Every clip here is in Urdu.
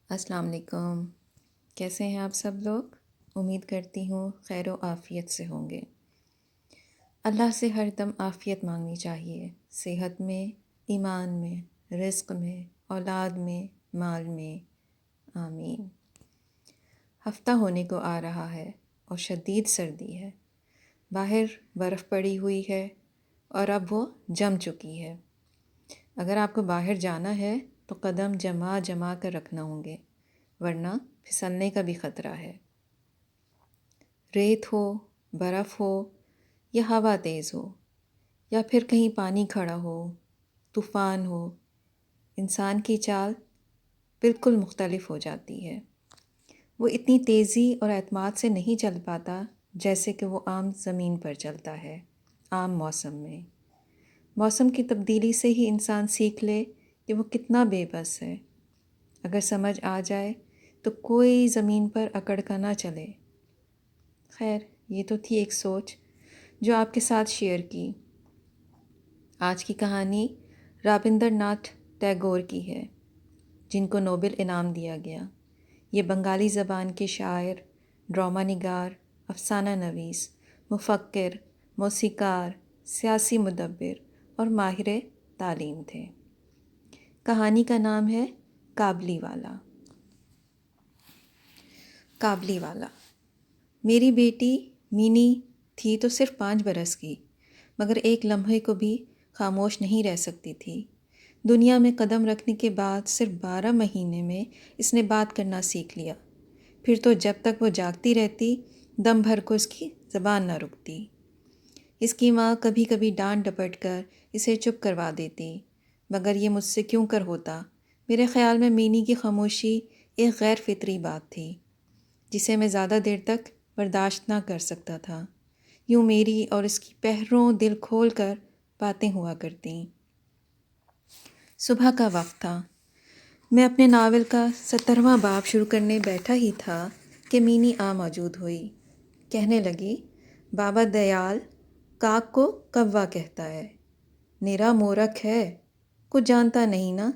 السلام علیکم۔ کیسے ہیں آپ سب لوگ؟ امید کرتی ہوں خیر و عافیت سے ہوں گے۔ اللہ سے ہر دم عافیت مانگنی چاہیے، صحت میں، ایمان میں، رزق میں، اولاد میں، مال میں، آمین۔ ہفتہ ہونے کو آ رہا ہے اور شدید سردی ہے، باہر برف پڑی ہوئی ہے اور اب وہ جم چکی ہے۔ اگر آپ کو باہر جانا ہے تو قدم جما جما کر رکھنا ہوں گے، ورنہ پھسلنے کا بھی خطرہ ہے۔ ریت ہو، برف ہو یا ہوا تیز ہو یا پھر کہیں پانی کھڑا ہو، طوفان ہو، انسان کی چال بالکل مختلف ہو جاتی ہے۔ وہ اتنی تیزی اور اعتماد سے نہیں چل پاتا جیسے کہ وہ عام زمین پر چلتا ہے، عام موسم میں۔ موسم کی تبدیلی سے ہی انسان سیکھ لے کہ وہ کتنا بے بس ہے۔ اگر سمجھ آ جائے تو کوئی زمین پر اکڑ کر نہ چلے۔ خیر، یہ تو تھی ایک سوچ جو آپ کے ساتھ شیئر کی۔ آج کی کہانی رابندر ناتھ ٹیگور کی ہے، جن کو نوبل انعام دیا گیا۔ یہ بنگالی زبان کے شاعر، ڈرامہ نگار، افسانہ نویس، مفکر، موسیقار، سیاسی مدبر اور ماہر تعلیم تھے۔ کہانی کا نام ہے کابلی والا۔ کابلی والا۔ میری بیٹی مینی تھی تو صرف 5 برس کی، مگر ایک لمحے کو بھی خاموش نہیں رہ سکتی تھی۔ دنیا میں قدم رکھنے کے بعد صرف 12 مہینے میں اس نے بات کرنا سیکھ لیا۔ پھر تو جب تک وہ جاگتی رہتی، دم بھر کو اس کی زبان نہ رکتی۔ اس کی ماں کبھی کبھی ڈانٹ ڈپٹ کر اسے چپ کروا دیتی، مگر یہ مجھ سے کیوں کر ہوتا؟ میرے خیال میں مینی کی خاموشی ایک غیر فطری بات تھی، جسے میں زیادہ دیر تک برداشت نہ کر سکتا تھا۔ یوں میری اور اس کی پہروں دل کھول کر باتیں ہوا کرتیں۔ صبح کا وقت تھا، میں اپنے ناول کا 17واں باب شروع کرنے بیٹھا ہی تھا کہ مینی موجود ہوئی۔ کہنے لگی، بابا دیال کاک کو کوا کہتا ہے، نرا مورکھ ہے، کچھ جانتا نہیں نا۔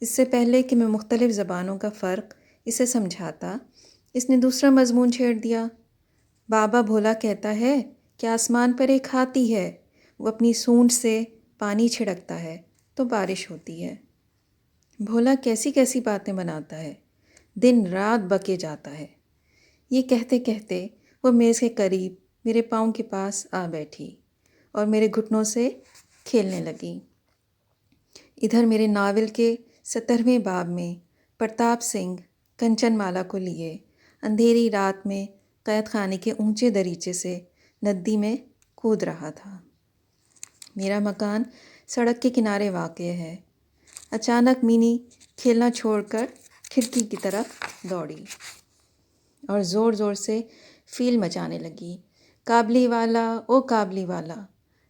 اس سے پہلے کہ میں مختلف زبانوں کا فرق اسے سمجھاتا، اس نے دوسرا مضمون چھیڑ دیا۔ بابا بھولا کہتا ہے کہ آسمان پر ایک ہاتھی ہے، وہ اپنی سونڈ سے پانی چھڑکتا ہے تو بارش ہوتی ہے۔ بھولا کیسی کیسی باتیں بناتا ہے، دن رات بکے جاتا ہے۔ یہ کہتے کہتے وہ میز کے قریب میرے پاؤں کے پاس آ بیٹھی اور میرے گھٹنوں سے کھیلنے لگی۔ ادھر میرے ناول کے 17ویں باب میں پرتاپ سنگھ کنچن مالا کو لیے اندھیری رات میں قید خانے کے اونچے دریچے سے ندی میں کود رہا تھا۔ میرا مکان سڑک کے کنارے واقع ہے۔ اچانک مینی کھیلنا چھوڑ کر کھڑکی کی طرف دوڑی اور زور زور سے فیل مچانے لگی، کابلی والا، او کابلی والا۔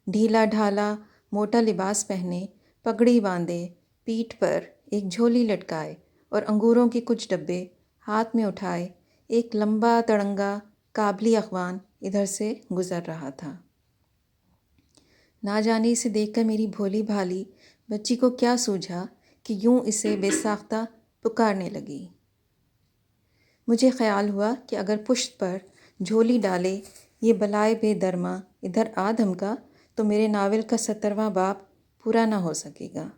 ڈھیلا ڈھالا موٹا لباس پہنے، پگڑی باندھے، پیٹھ پر ایک جھولی لٹکائے اور انگوروں کے کچھ ڈبے ہاتھ میں اٹھائے ایک لمبا تڑنگا کابلی اخوان ادھر سے گزر رہا تھا۔ نہ جانے اسے دیکھ کر میری بھولی بھالی بچی کو کیا سوجھا کہ یوں اسے بے ساختہ پکارنے لگی۔ مجھے خیال ہوا کہ اگر پشت پر جھولی ڈالے یہ بلائے بے درماں ادھر آ دھمکا تو میرے ناول کا 17واں باب پورا نہ ہو سکے گا۔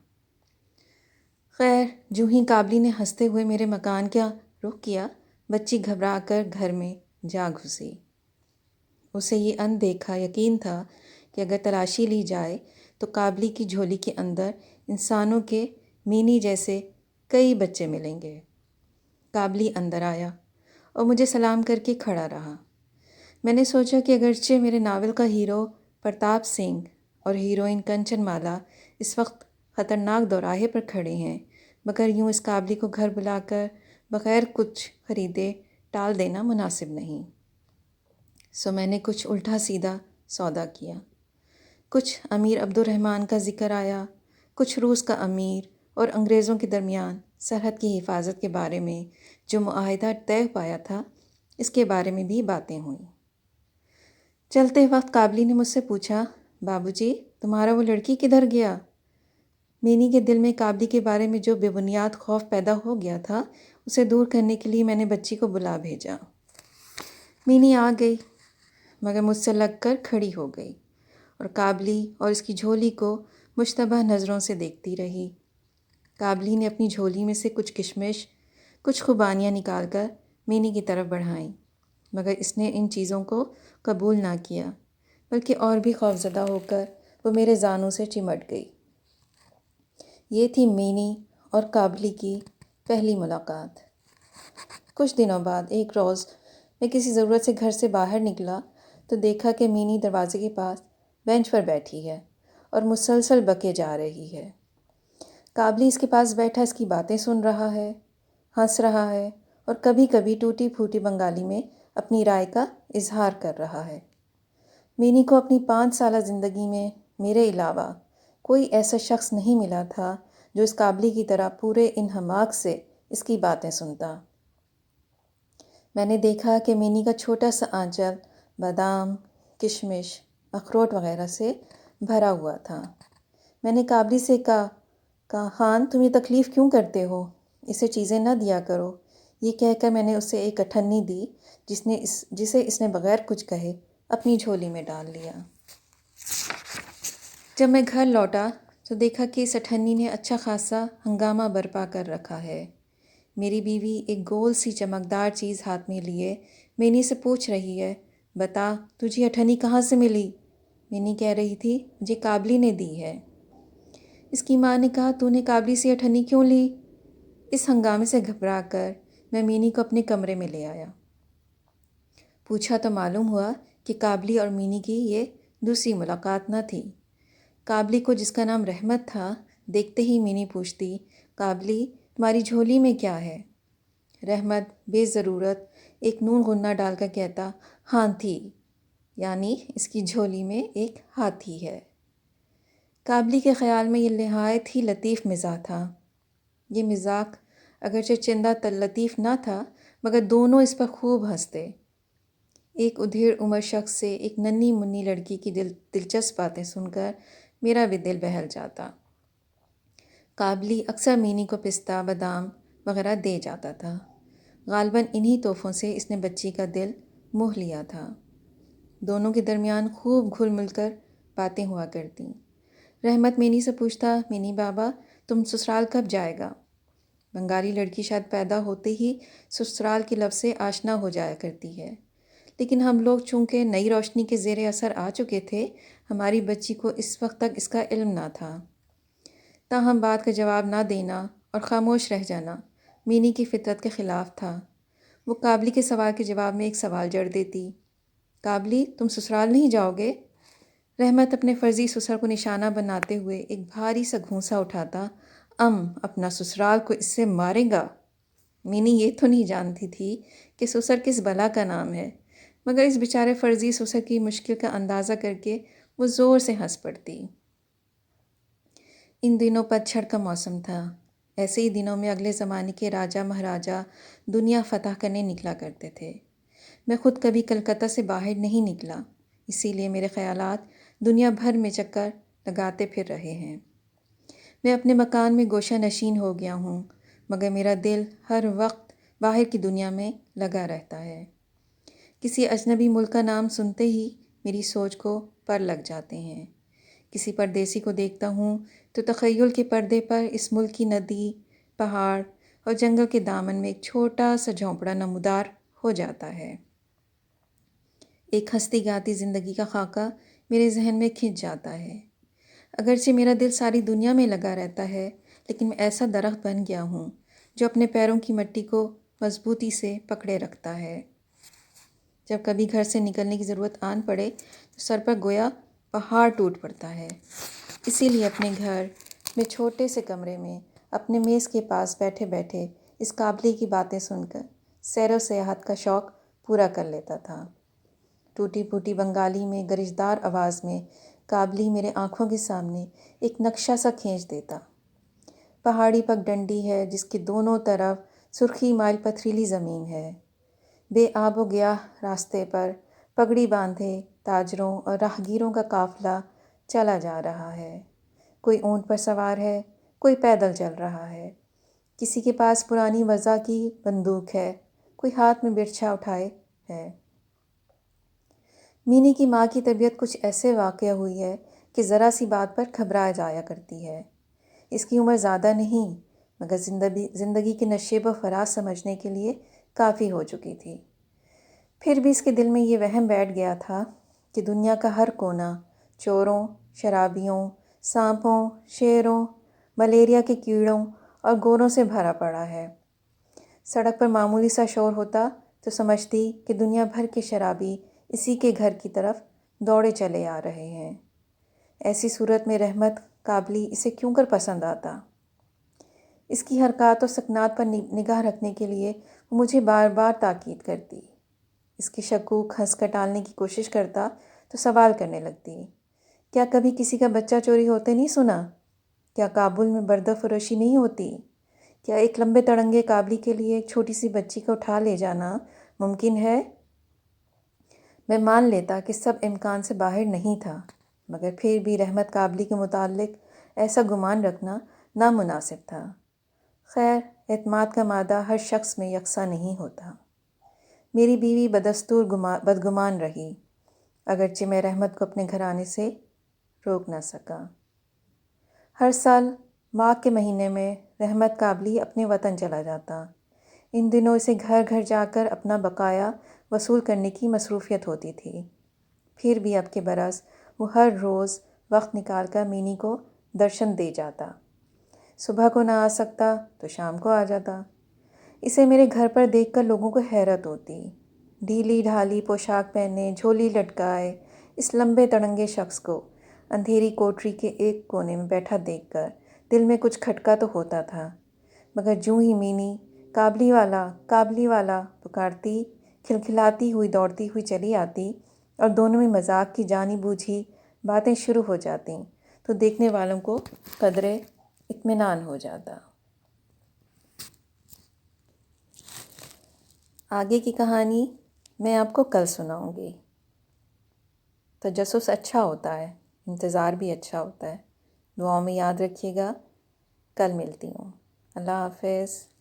خیر، جو ہی کابلی نے ہنستے ہوئے میرے مکان کا رخ کیا، بچی گھبرا کر گھر میں جا گھسی۔ اسے یہ اندیکھا یقین تھا کہ اگر تلاشی لی جائے تو کابلی کی جھولی کے اندر انسانوں کے مینی جیسے کئی بچے ملیں گے۔ کابلی اندر آیا اور مجھے سلام کر کے کھڑا رہا۔ میں نے سوچا کہ اگرچہ میرے ناول کا ہیرو پرتاپ سنگھ اور ہیروئن کنچن مالا اس وقت خطرناک دوراہے پر کھڑے ہیں، مگر یوں اس کابلی کو گھر بلا کر بغیر کچھ خریدے ٹال دینا مناسب نہیں۔ سو میں نے کچھ الٹا سیدھا سودا کیا۔ کچھ امیر عبد الرحمن کا ذکر آیا، کچھ روس کا امیر اور انگریزوں کے درمیان سرحد کی حفاظت کے بارے میں جو معاہدہ طے پایا تھا، اس کے بارے میں بھی باتیں ہوئیں۔ چلتے وقت کابلی نے مجھ سے پوچھا، بابو جی تمہارا وہ لڑکی کدھر گیا؟ مینی کے دل میں کابلی کے بارے میں جو بے بنیاد خوف پیدا ہو گیا تھا اسے دور کرنے کے لیے میں نے بچی کو بلا بھیجا۔ مینی آ گئی مگر مجھ سے لگ کر کھڑی ہو گئی اور کابلی اور اس کی جھولی کو مشتبہ نظروں سے دیکھتی رہی۔ کابلی نے اپنی جھولی میں سے کچھ کشمش، کچھ خوبانیاں نکال کر مینی کی طرف بڑھائیں، مگر اس نے ان چیزوں کو قبول نہ کیا، بلکہ اور بھی خوفزدہ ہو کر وہ میرے زانوں سے چمٹ گئی۔ یہ تھی مینی اور کابلی کی پہلی ملاقات۔ کچھ دنوں بعد ایک روز میں کسی ضرورت سے گھر سے باہر نکلا تو دیکھا کہ مینی دروازے کے پاس بینچ پر بیٹھی ہے اور مسلسل بکے جا رہی ہے۔ کابلی اس کے پاس بیٹھا اس کی باتیں سن رہا ہے، ہنس رہا ہے اور کبھی کبھی ٹوٹی پھوٹی بنگالی میں اپنی رائے کا اظہار کر رہا ہے۔ مینی کو اپنی 5 سالہ زندگی میں میرے علاوہ کوئی ایسا شخص نہیں ملا تھا جو اس کابلی کی طرح پورے انہماک سے اس کی باتیں سنتا۔ میں نے دیکھا کہ مینی کا چھوٹا سا آنچل بادام، کشمش، اخروٹ وغیرہ سے بھرا ہوا تھا۔ میں نے کابلی سے کہا خان تم یہ تکلیف کیوں کرتے ہو؟ اسے چیزیں نہ دیا کرو۔ یہ کہہ کر میں نے اسے ایک اٹھنی دی جسے اس نے بغیر کچھ کہے اپنی جھولی میں ڈال لیا۔ جب میں گھر لوٹا تو دیکھا کہ اس اٹھنی نے اچھا خاصا ہنگامہ برپا کر رکھا ہے۔ میری بیوی ایک گول سی چمکدار چیز ہاتھ میں لیے مینی سے پوچھ رہی ہے، بتا تجھے اٹھنی کہاں سے ملی؟ مینی کہہ رہی تھی مجھے کابلی نے دی ہے۔ اس کی ماں نے کہا تو نے کابلی سے اٹھنی کیوں لی؟ اس ہنگامے سے گھبرا کر میں مینی کو اپنے کمرے میں لے آیا۔ پوچھا تو معلوم ہوا کہ کابلی اور مینی کی یہ دوسری ملاقات نہ تھی۔ کابلی کو جس کا نام رحمت تھا دیکھتے ہی مینی پوچھتی کابلی تمہاری جھولی میں کیا ہے؟ رحمت بے ضرورت ایک نون غنہ ڈال کر کہتا ہاتھی، یعنی اس کی جھولی میں ایک ہاتھی ہے۔ کابلی کے خیال میں یہ نہایت ہی لطیف مزاح تھا۔ یہ مذاق اگرچہ چندہ لطیف نہ تھا مگر دونوں اس پر خوب ہنستے۔ ایک ادھیڑ عمر شخص سے ایک ننھی منی لڑکی کی دلچسپ باتیں سن کر میرا بھی دل بہل جاتا۔ کابلی اکثر مینی کو پستہ، بادام وغیرہ دے جاتا تھا۔ غالباً انہی تحفوں سے اس نے بچی کا دل موہ لیا تھا۔ دونوں کے درمیان خوب گھل مل کر باتیں ہوا کرتیں۔ رحمت مینی سے پوچھتا مینی بابا تم سسرال کب جائے گا؟ بنگالی لڑکی شاید پیدا ہوتے ہی سسرال کے لفظ سے آشنا ہو جایا کرتی ہے، لیکن ہم لوگ چونکہ نئی روشنی کے زیر اثر آ چکے تھے ہماری بچی کو اس وقت تک اس کا علم نہ تھا۔ تاہم بات کا جواب نہ دینا اور خاموش رہ جانا مینی کی فطرت کے خلاف تھا۔ وہ کابلی کے سوال کے جواب میں ایک سوال جڑ دیتی، کابلی تم سسرال نہیں جاؤ گے؟ رحمت اپنے فرضی سسر کو نشانہ بناتے ہوئے ایک بھاری سا گھونسا اٹھاتا، اپنا سسرال کو اس سے مارے گا۔ مینی یہ تو نہیں جانتی تھی کہ سسر کس بلا کا نام ہے، مگر اس بیچارے فرضی سسر کی مشکل کا اندازہ کر کے وہ زور سے ہنس پڑتی۔ ان دنوں پتجھڑ کا موسم تھا۔ ایسے ہی دنوں میں اگلے زمانے کے راجا مہاراجا دنیا فتح کرنے نکلا کرتے تھے۔ میں خود کبھی کلکتہ سے باہر نہیں نکلا، اسی لیے میرے خیالات دنیا بھر میں چکر لگاتے پھر رہے ہیں۔ میں اپنے مکان میں گوشہ نشین ہو گیا ہوں مگر میرا دل ہر وقت باہر کی دنیا میں لگا رہتا ہے۔ کسی اجنبی ملک کا نام سنتے ہی میری سوچ کو پر لگ جاتے ہیں۔ کسی پردیسی کو دیکھتا ہوں تو تخیل کے پردے پر اس ملک کی ندی، پہاڑ اور جنگل کے دامن میں ایک چھوٹا سا جھونپڑا نمودار ہو جاتا ہے۔ ایک ہستی گاتی زندگی کا خاکہ میرے ذہن میں کھنچ جاتا ہے۔ اگرچہ میرا دل ساری دنیا میں لگا رہتا ہے لیکن میں ایسا درخت بن گیا ہوں جو اپنے پیروں کی مٹی کو مضبوطی سے پکڑے رکھتا ہے۔ جب کبھی گھر سے نکلنے کی ضرورت آن پڑے تو سر پر گویا پہاڑ ٹوٹ پڑتا ہے۔ اسی لیے اپنے گھر میں چھوٹے سے کمرے میں اپنے میز کے پاس بیٹھے بیٹھے اس کابلی کی باتیں سن کر سیر و سیاحت کا شوق پورا کر لیتا تھا۔ ٹوٹی پھوٹی بنگالی میں گرجدار آواز میں کابلی میرے آنکھوں کے سامنے ایک نقشہ سا کھینچ دیتا۔ پہاڑی پگ ڈنڈی ہے جس کے دونوں طرف سرخی مائل پتھریلی زمین ہے۔ بے آب و گیاہ راستے پر پگڑی باندھے تاجروں اور راہگیروں کا قافلہ چلا جا رہا ہے۔ کوئی اونٹ پر سوار ہے کوئی پیدل چل رہا ہے، کسی کے پاس پرانی وضع کی بندوق ہے، کوئی ہاتھ میں برچھا اٹھائے ہے۔ مینی کی ماں کی طبیعت کچھ ایسے واقع ہوئی ہے کہ ذرا سی بات پر گھبرا جایا کرتی ہے۔ اس کی عمر زیادہ نہیں، مگر زندگی کے نشیب و فراز سمجھنے کے لیے کافی ہو چکی تھی۔ پھر بھی اس کے دل میں یہ وہم بیٹھ گیا تھا کہ دنیا کا ہر کونا چوروں، شرابیوں، سانپوں، شیروں، ملیریا کے کیڑوں اور گوروں سے بھرا پڑا ہے۔ سڑک پر معمولی سا شور ہوتا تو سمجھتی کہ دنیا بھر کے شرابی اسی کے گھر کی طرف دوڑے چلے آ رہے ہیں۔ ایسی صورت میں رحمت قابلی اسے کیوں کر پسند آتا؟ اس کی حرکات و سکنات پر نگاہ رکھنے کے لیے وہ مجھے بار بار تاکید کرتی۔ اس کے شکوک ہنس کر ٹالنے کی کوشش کرتا تو سوال کرنے لگتی، کیا کبھی کسی کا بچہ چوری ہوتے نہیں سنا؟ کیا کابل میں بردہ فروشی نہیں ہوتی؟ کیا ایک لمبے تڑنگے قابلی کے لیے ایک چھوٹی سی بچی کو اٹھا لے جانا ممکن ہے؟ میں مان لیتا کہ سب امکان سے باہر نہیں تھا، مگر پھر بھی رحمت قابلی کے متعلق ایسا گمان رکھنا نامناسب تھا۔ خیر، اعتماد کا مادہ ہر شخص میں یکساں نہیں ہوتا۔ میری بیوی بدستور بدگمان رہی، اگرچہ میں رحمت کو اپنے گھرانے سے روک نہ سکا۔ ہر سال ماہ کے مہینے میں رحمت قابلی اپنے وطن چلا جاتا۔ ان دنوں اسے گھر گھر جا کر اپنا بقایا وصول کرنے کی مصروفیت ہوتی تھی۔ پھر بھی اب کے برس وہ ہر روز وقت نکال کر مینی کو درشن دے جاتا۔ صبح کو نہ آ سکتا تو شام کو آ جاتا۔ اسے میرے گھر پر دیکھ کر لوگوں کو حیرت ہوتی۔ ڈھیلی ڈھالی پوشاک پہنے، جھولی لٹکائے اس لمبے تڑنگے شخص کو اندھیری کوٹری کے ایک کونے میں بیٹھا دیکھ کر دل میں کچھ کھٹکا تو ہوتا تھا، مگر جوں ہی مینی قابلی والا پکارتی، کھلکھلاتی ہوئی دوڑتی ہوئی چلی آتی اور دونوں میں مذاق کی جانی بوجھی باتیں شروع ہو جاتیں تو دیکھنے والوں کو قدرے اطمینان ہو جاتا۔ آگے کی کہانی میں آپ کو کل سناؤں گی۔ تجسس اچھا ہوتا ہے، انتظار بھی اچھا ہوتا ہے۔ دعاؤں میں یاد رکھیے گا۔ کل ملتی ہوں۔ اللہ حافظ۔